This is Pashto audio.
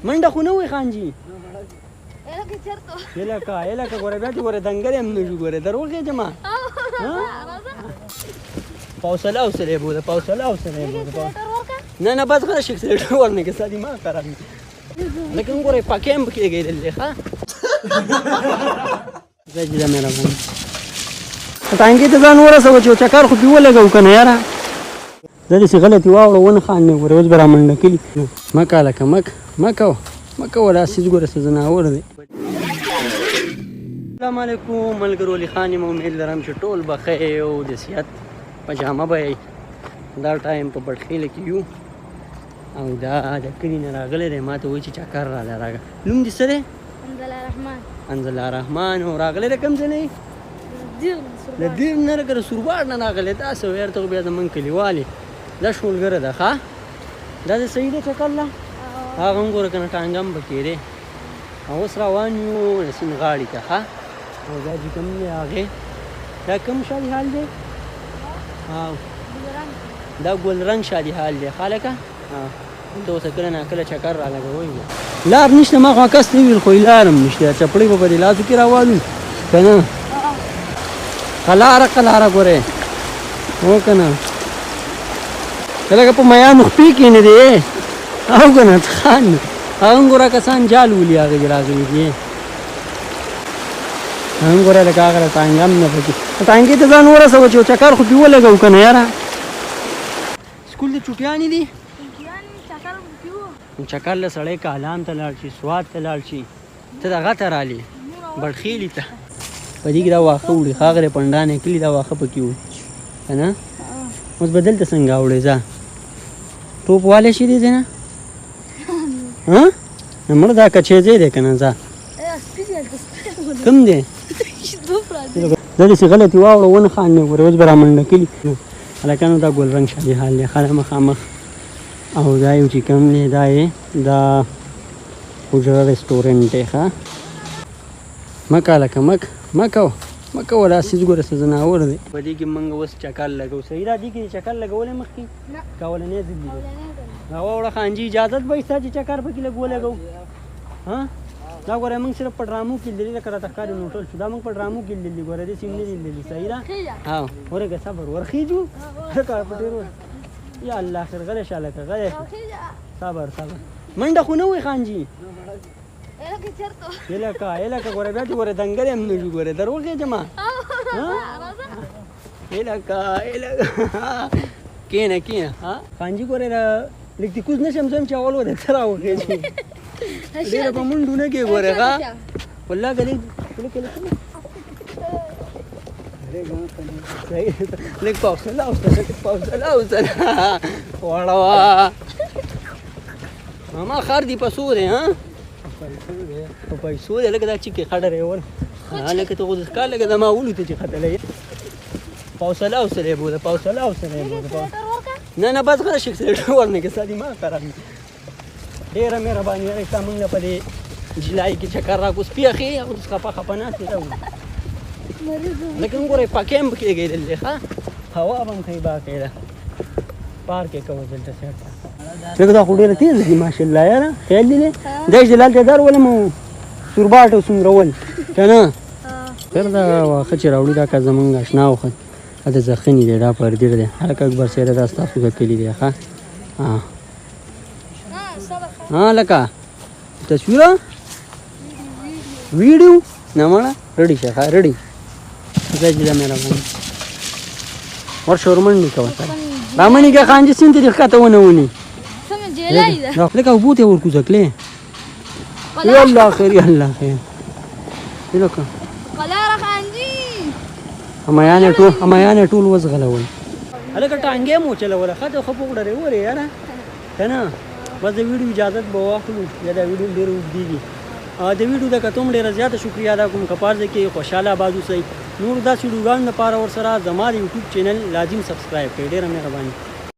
منډه خو نه وي خان جي الکه چرته الکه ګوره بیا دې ګوره دنګل هم نه شو ګوره دروغ یې جما حوصله حوصله بوده حوصله حوصله بوده نه بس غره شیک سلیټر ورنه کې سادي ما خراب لیکن ګوره پاکیم کې گیدل ښه زجدا میرا بون ټانګي ته ځان ورسوه چې چکر خو پیو لګو کنه یاره زه دې غلطي واوړه ونه خان مې ګوره اوس به رامنډه کلي مکه لکه مکه ولا سیز ګوره څه ځناور دی السلام علیکم ملګرو لخان یم امید لرم چې ټول به ښه او د صحت په جامه به یې دا ټایم په بټخیله کې یو او دا د کلي نه راغلی دی ما ته وایي چې چکر راله راغه نوم دې څه دی انزل رحمان او راغلی دی کوم ځای نه د دیر نه لکه د سورباړ نه راغلی داسې ویل ته بیا زمونږ کلیوالې دا شولګره ده ښه دا د صحیح دی چکر له هغه هم ګوره که نه ټانګه هم پکې دی او اوس روان یو د سیند غاړې ته ښه او دا چې کوم دی هغې دا کوم شادي حال دی دا ګلرنګ شادي حال دی ښه لکه دلته اوس کله ناکله چکر را لګوئ لار نشته ما خو کس نه ویل خو یې لار هم نشته چپړۍ به په دې لاسو کې راوالو که نه قلاره ګورې هو که نه لکه په میانو خپې کې نه دی او که نه خان هغه هم ګوره کسان جال ولي هغې راغلي دي هغه هم ګوره لکه هغه ټانګه هم نه پکې ټانګې ته ځان ورسوه چې چکر خو پې ولګو که نه یاره سکول د چوټیانې دي چکر له سړی کالام ته لاړ شي سوات ته لاړ شي ته دغه ته رالې بړخیلي ته په دې کې دا واښه وړي ښاغلی پنډانې کلي دا واښه پکې وړي که نه اوس به دلته څنګه اوړې ځه ټوپ والی شي دې ځای نه مړه دا کچې ځای دی که نه ځه کوم دی زه داسې غلطي واوړه ونه خان مې ګوره اوس به رامنډه کلي هلکانو دا ګلرنګ شادي حال دی ښه مخامخ او دا یو چې کوم دی دا یې دا حجره رسټورنټ دی ښه مکه لکه مکه ولا سیز ګوره څه ځناور دی په دې کې موږ اوس چکر لګو صحیح را دي کې چکر لګولی مخکې که اولنی ځل دی راواوړه خان جي اجازت به شته چې چکر پکې لږ ولګو دا ګوره موږ صرف په ډرامو کې لیدلي لکه راته ښکاري نو ټول شو دا موږ په ډرامو کې لیدلي ګوره داسې هم نه دي لیدلي صحیح ده ورګه صبر ورخیجو په ډېر یا الله خیر غلی شه هلکه غلی صبر منډه خو نه وي خان جي الکه ګوره بیا دې ګوره دنګل هم نه شو ګوره دروغ یې جما الکه کینه خان جي ګوره لږ دې کوز نه شم زم چې اول ورته څه راوخېږي ډېره په منډو نه کې ګوره ښه والله که لږ حوصله وړوه ماما خر دي په څو دی په پیسو دی لکه دا چیکې خډه ریول لکه ته غوځ کار لکه زما ولو ته چې ختلی حوصله بوده نه بس غره شیک سلیټر ورنه کې سادي ما خراب ډېره مهرباني وکړئ ستا موږ نه په دې جلای کې چکر راکړو سپي اخې او خپه ناستې راوړو لیکن ګوره پاکې هم پکې لګېدل دی ښه هوا به هم ښه باقی ده پارک یې کوو دلته سیټ لکه دا خو ډېره تېزه دي ماشاءالله یاره خیال دې دی دا چې دلته درولم او سورباټ او سومرول که نه خیر دا واښه چې راوړي دا که زمونږ اشنا وخت دا زخني دی دا پردیر دی هلکه اکبر سیره دا ستاسو د کلي دی ښه لکه تصویره ویډیو نه مړه ریډي شه ښه ریډي زجدا مهرباني ورشه ورمنډې کوه سره رامنې که خان جي سیند ته دې ښکته ونه وني لکه اوبو ته یې ورکوزه کړې الله خیر لکه همایانې ټول وزغلول هلکه ټانګې مو چلوله ښه ته ښه پوکړه ورې یاره که نه بس د ویډیو اجازت به واخلو یا دا ویډیو ډېر اوږدېږي د ویډیو د کتو هم ډېره زیاته شکریه ادا کوم که په هر ځای کې خوشحاله آباد اوسئ نور داسې ویډیوګانو لپاره ورسره زما د یوټیوب چینل لازم سبسکرایب کړئ ډېره مهرباني